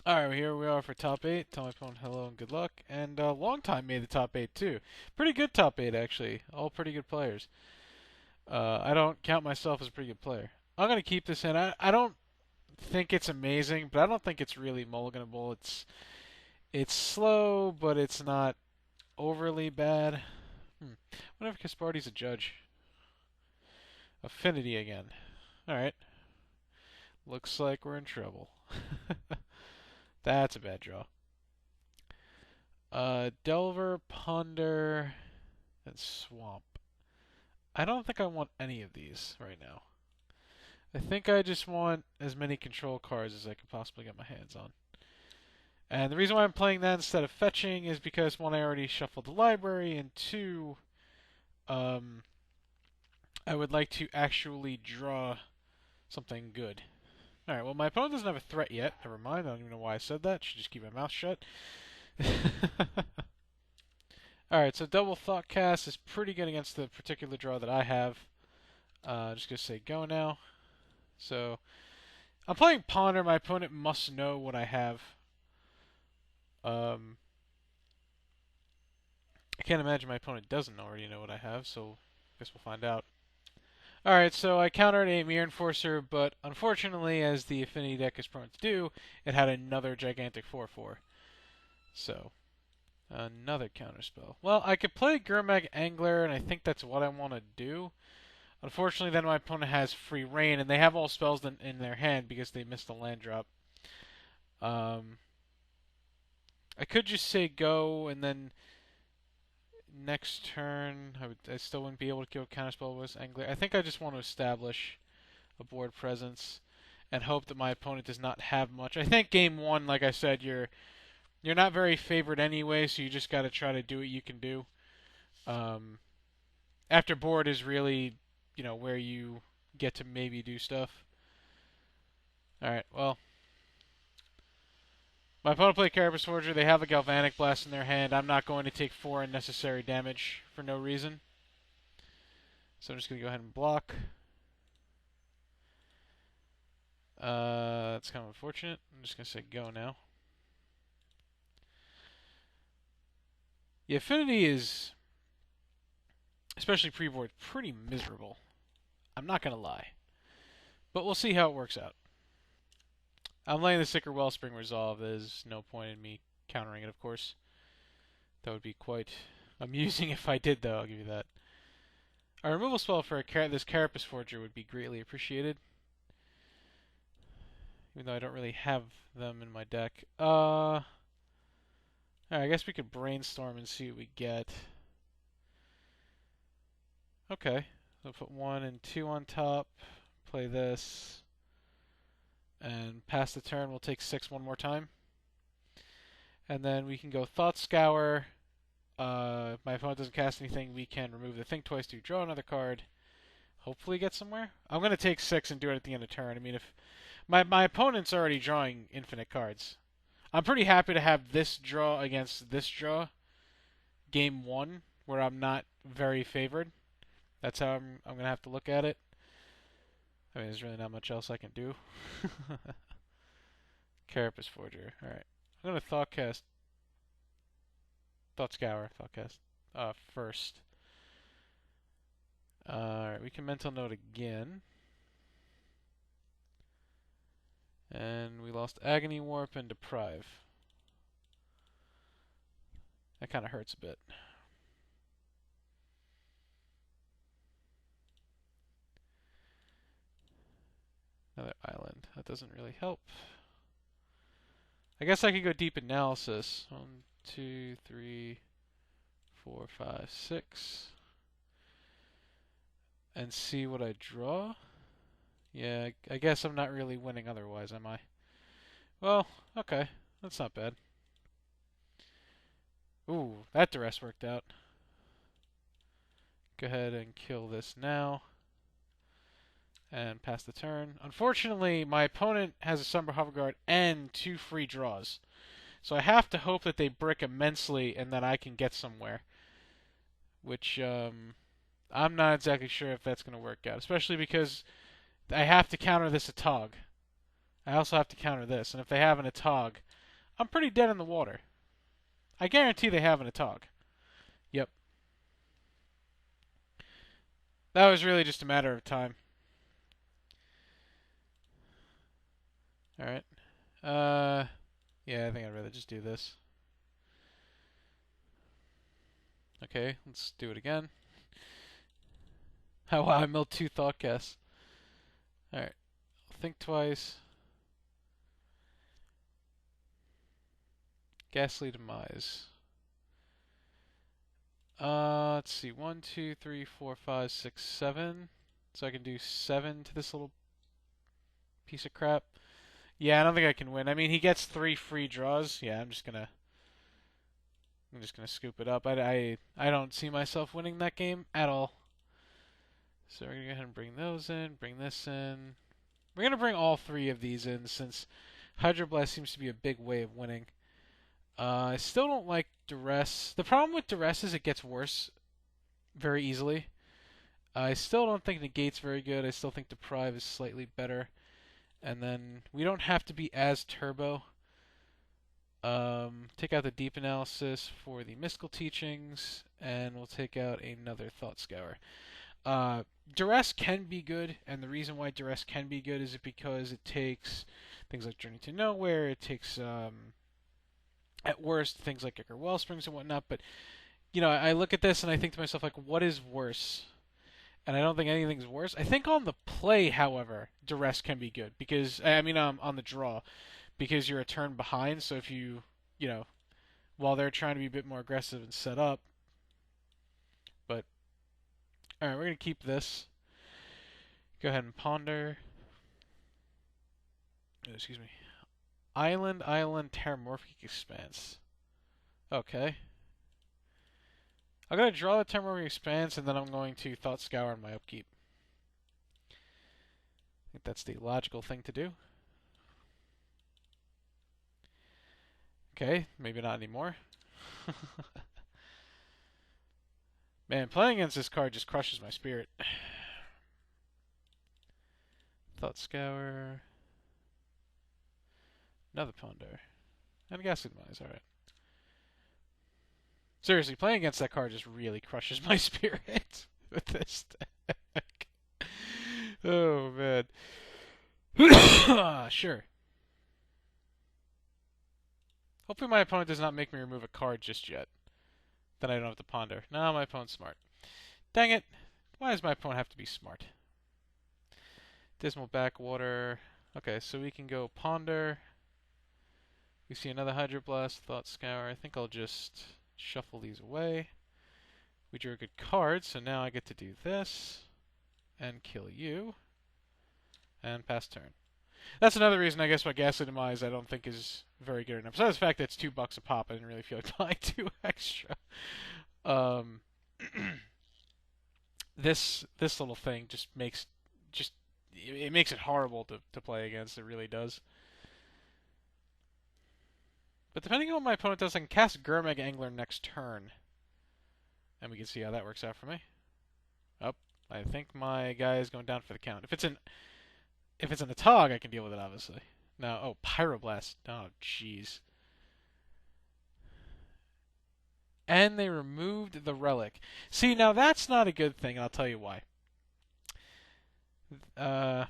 Alright, here we are for top 8. Tell my opponent hello and good luck. And long time made the top 8 too. Pretty good top 8 actually. All pretty good players. I don't count myself as a pretty good player. I'm going to keep this in. I don't think it's amazing, but I don't think it's really mulliganable. It's slow, but it's not overly bad. Whenever Kasparty's a judge. Affinity again. Alright. Looks like we're in trouble. That's a bad draw. Delver, Ponder, and Swamp. I don't think I want any of these right now. I think I just want as many control cards as I can possibly get my hands on. And the reason why I'm playing that instead of fetching is because, one, I already shuffled the library, and two, um, I would like to actually draw something good. Alright, well, my opponent doesn't have a threat yet. Never mind, I don't even know why I said that. Should just keep my mouth shut. Alright, so double Thoughtcast is pretty good against the particular draw that I have. Just gonna say go now. So, I'm playing Ponder. My opponent must know what I have. I can't imagine my opponent doesn't already know what I have, so I guess we'll find out. Alright, so I countered a Mirror Enforcer, but unfortunately, as the Affinity deck is prone to do, it had another gigantic 4/4. So, another counterspell. Well, I could play Gurmag Angler, and I think that's what I want to do. Unfortunately, then my opponent has free reign, and they have all spells in their hand because they missed a land drop. I could just say go, and then next turn I still wouldn't be able to kill counterspell with Angler. I think I just want to establish a board presence and hope that my opponent does not have much. I think game one, like I said, you're not very favored anyway, so you just got to try to do what you can do. After board is really, where you get to maybe do stuff. All right, well, my opponent played Carapace Forger. They have a Galvanic Blast in their hand. I'm not going to take 4 unnecessary damage for no reason. So I'm just going to go ahead and block. That's kind of unfortunate. I'm just going to say go now. The Affinity is, especially pre-board, pretty miserable. I'm not going to lie. But we'll see how it works out. I'm letting the Sicker Wellspring resolve. There's no point in me countering it, of course. That would be quite amusing if I did, though, I'll give you that. A removal spell for this Carapace Forger would be greatly appreciated. Even though I don't really have them in my deck. Alright, I guess we could brainstorm and see what we get. Okay, so put 1 and 2 on top. Play this. And pass the turn, we'll take 6 one more time. And then we can go Thought Scour. If my opponent doesn't cast anything, we can remove the Think Twice to draw another card. Hopefully get somewhere. I'm going to take 6 and do it at the end of turn. I mean, if my opponent's already drawing infinite cards. I'm pretty happy to have this draw against this draw. Game 1, where I'm not very favored. That's how I'm going to have to look at it. I mean, there's really not much else I can do. Carapace Forger. Alright. I'm going to Thoughtcast. Thought Scour. Thoughtcast. First. Alright, we can Mental Note again. And we lost Agony Warp and Deprive. That kind of hurts a bit. Another island. That doesn't really help. I guess I could go Deep Analysis. 1, 2, 3, 4, 5, 6. And see what I draw. Yeah, I guess I'm not really winning otherwise, am I? Well, okay. That's not bad. Ooh, that duress worked out. Go ahead and kill this now. And pass the turn. Unfortunately, my opponent has a Somber Hoverguard and 2 free draws. So I have to hope that they brick immensely and that I can get somewhere. Which, I'm not exactly sure if that's going to work out. Especially because I have to counter this Atog. I also have to counter this. And if they have an Atog, I'm pretty dead in the water. I guarantee they have an Atog. Yep. That was really just a matter of time. Alright. Yeah, I think I'd rather just do this. Okay, let's do it again. Oh wow, I milled 2 Thoughtcasts. Alright. Think twice. Ghastly Demise. Let's see. 1, 2, 3, 4, 5, 6, 7. So I can do 7 to this little piece of crap. Yeah, I don't think I can win. I mean, he gets 3 free draws. Yeah, I'm just gonna scoop it up. I don't see myself winning that game at all. So we're gonna go ahead and bring those in, bring this in. We're gonna bring all 3 of these in since Hydroblast seems to be a big way of winning. I still don't like Duress. The problem with Duress is it gets worse very easily. I still don't think Negate's very good. I still think Deprive is slightly better. And then we don't have to be as turbo. Take out the Deep Analysis for the Mystical Teachings, and we'll take out another Thought Scour. Duress can be good, and the reason why Duress can be good is because it takes things like Journey to Nowhere, it takes, at worst, things like Ichor Wellsprings and whatnot, but, you know, I look at this and I think to myself, like, what is worse? And I don't think anything's worse. I think on the play, however, Duress can be good, because, on the draw, because you're a turn behind, so if you know, while they're trying to be a bit more aggressive and set up, but, alright, we're going to keep this. Go ahead and ponder. Excuse me. Island, Terramorphic Expanse. Okay. I'm going to draw the Terramorphic Expanse, and then I'm going to Thought Scour on my upkeep. I think that's the logical thing to do. Okay, maybe not anymore. Man, playing against this card just crushes my spirit. Thought Scour. Another Ponder. And a Ghastly Demise, alright. Seriously, playing against that card just really crushes my spirit with this deck. Oh, man. Sure. Hopefully my opponent does not make me remove a card just yet. Then I don't have to ponder. No, my opponent's smart. Dang it. Why does my opponent have to be smart? Dismal Backwater. Okay, so we can go ponder. We see another Hydroblast, Thought Scour. I think I'll just shuffle these away. We drew a good card, so now I get to do this and kill you and pass turn. That's another reason, I guess, why Ghastly Demise I don't think is very good enough. Besides the fact that it's $2 a pop, I didn't really feel like buying 2 extra. This little thing just makes it makes it horrible to play against. It really does. But depending on what my opponent does, I can cast Gurmag Angler next turn. And we can see how that works out for me. Oh, I think my guy is going down for the count. If it's an Atog, I can deal with it, obviously. Now, oh, Pyroblast. Oh, jeez. And they removed the relic. See, now that's not a good thing, and I'll tell you why. I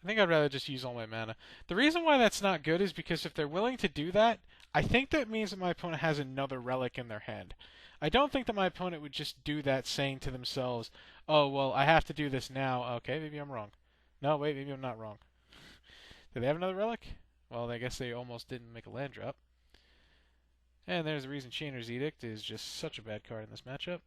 think I'd rather just use all my mana. The reason why that's not good is because if they're willing to do that, I think that means that my opponent has another relic in their hand. I don't think that my opponent would just do that saying to themselves, oh, well, I have to do this now. Okay, maybe I'm wrong. No, wait, maybe I'm not wrong. Do they have another relic? Well, I guess they almost didn't make a land drop. And there's the reason Chainer's Edict is just such a bad card in this matchup.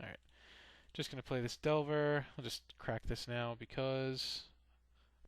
Alright. Just going to play this Delver. I'll just crack this now because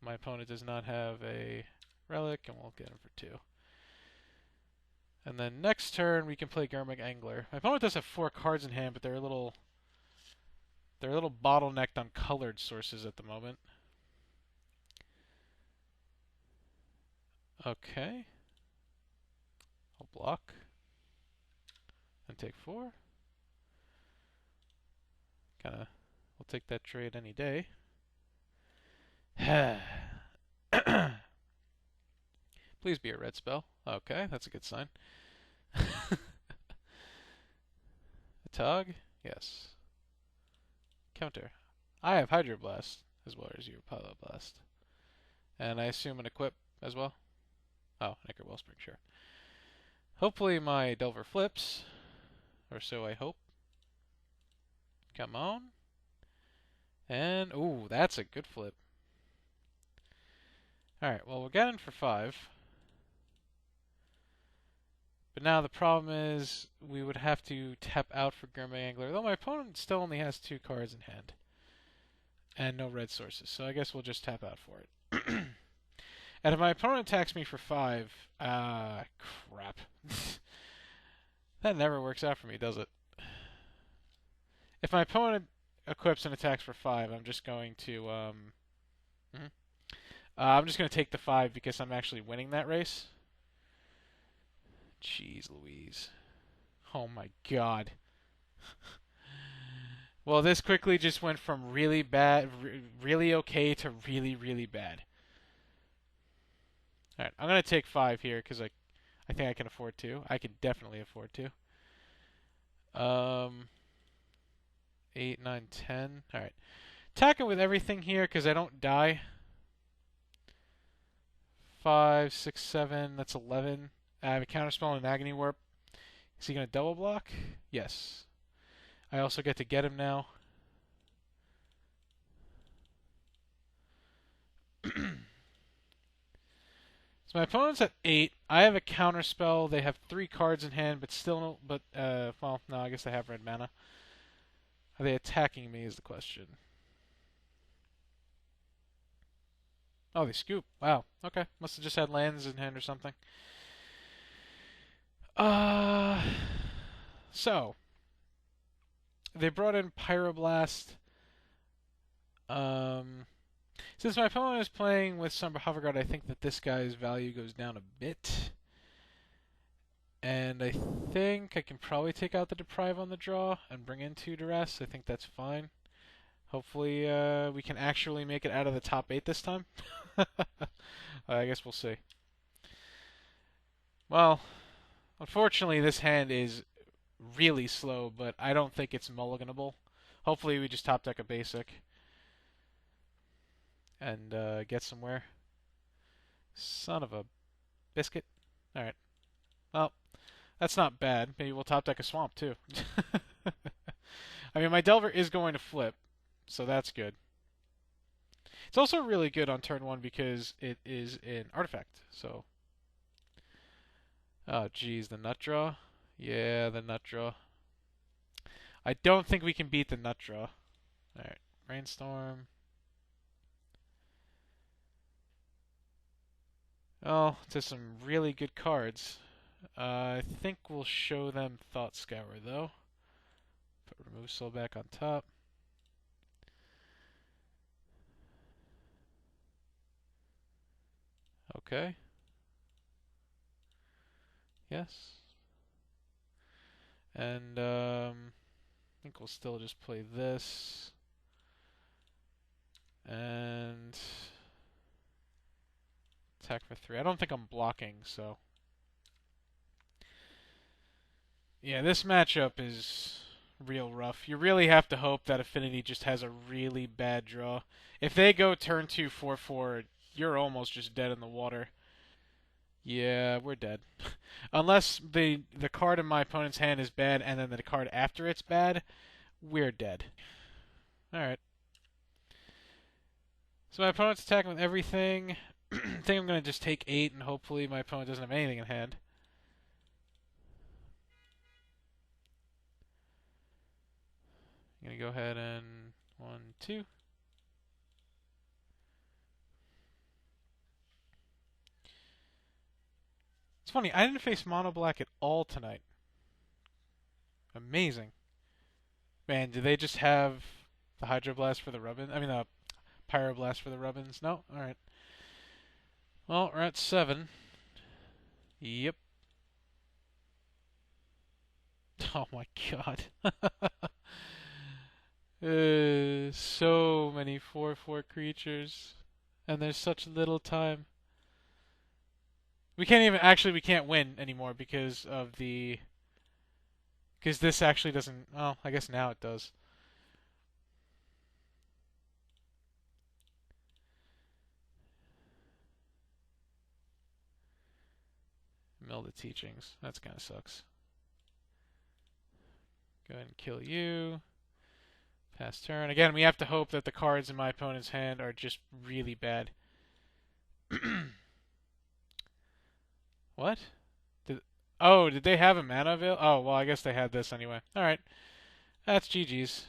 my opponent does not have a relic, and we'll get him for 2. And then next turn, we can play Gurmag Angler. My opponent does have 4 cards in hand, but they're a little bottlenecked on colored sources at the moment. Okay. I'll block. And take 4. We'll take that trade any day. Please be a red spell. Okay, that's a good sign. A Tog? Yes. Counter. I have Hydroblast as well as your Pyroblast. And I assume an equip as well? Oh, Necro Wellspring, sure. Hopefully my Delver flips, or so I hope. Come on. And, ooh, that's a good flip. Alright, well, we're getting for 5. But now the problem is we would have to tap out for Gourmet Angler, though my opponent still only has 2 cards in hand. And no red sources, so I guess we'll just tap out for it. And if my opponent attacks me for 5, crap. That never works out for me, does it? If my opponent equips and attacks for 5, I'm just going to, I'm just going to take the 5 because I'm actually winning that race. Jeez Louise. Oh my god. Well, this quickly just went from really bad, really okay to really, really bad. Alright, I'm going to take 5 here because I think I can afford to. I can definitely afford to. 8, 9, 10. Alright. Attacking with everything here because I don't die. 5, 6, 7. That's 11. I have a counterspell and an Agony Warp. Is he going to double block? Yes. I also get to get him now. So my opponent's at 8. I have a counterspell. They have 3 cards in hand, but still no. Well, no, I guess they have red mana. Are they attacking me? Is the question. Oh, they scoop. Wow. Okay. Must have just had lands in hand or something. So they brought in Pyroblast. Since my opponent is playing with Sombra Hoverguard, I think that this guy's value goes down a bit. And I think I can probably take out the Deprive on the draw and bring in 2 Duress. I think that's fine. Hopefully we can actually make it out of the top 8 this time. I guess we'll see. Well, unfortunately this hand is really slow, but I don't think it's mulliganable. Hopefully we just top deck a basic and get somewhere. Son of a biscuit. Alright. Well, that's not bad. Maybe we'll top deck a swamp too. I mean, my Delver is going to flip, so that's good. It's also really good on turn 1 because it is an artifact, so... Oh, geez, the nut draw? Yeah, the nut draw. I don't think we can beat the nut draw. Alright, Rainstorm. Oh, to some really good cards. I think we'll show them Thought Scour, though. Put Remove Soul back on top. Okay. Yes. And I think we'll still just play this. And attack for 3. I don't think I'm blocking, so... Yeah, this matchup is real rough. You really have to hope that Affinity just has a really bad draw. If they go turn 2, 4/4, you're almost just dead in the water. Yeah, we're dead. Unless the card in my opponent's hand is bad and then the card after it's bad, we're dead. Alright. So my opponent's attacking with everything. I think I'm going to just take 8 and hopefully my opponent doesn't have anything in hand. I'm going to go ahead and 1, 2. It's funny, I didn't face mono black at all tonight. Amazing. Man, do they just have the Hydroblast for the Rubbins? I mean, the Pyroblast for the Rubbins? No? Alright. Well, we're at 7. Yep. Oh my god. So many 4/4 creatures. And there's such little time. We can't even actually we can't win anymore because of the because this actually doesn't. Oh, I guess now it does. Mill the teachings. That's kind of sucks. Go ahead and kill you. Pass turn. Again, we have to hope that the cards in my opponent's hand are just really bad. What? Did they have a mana avail? Oh, well, I guess they had this anyway. Alright. That's GG's.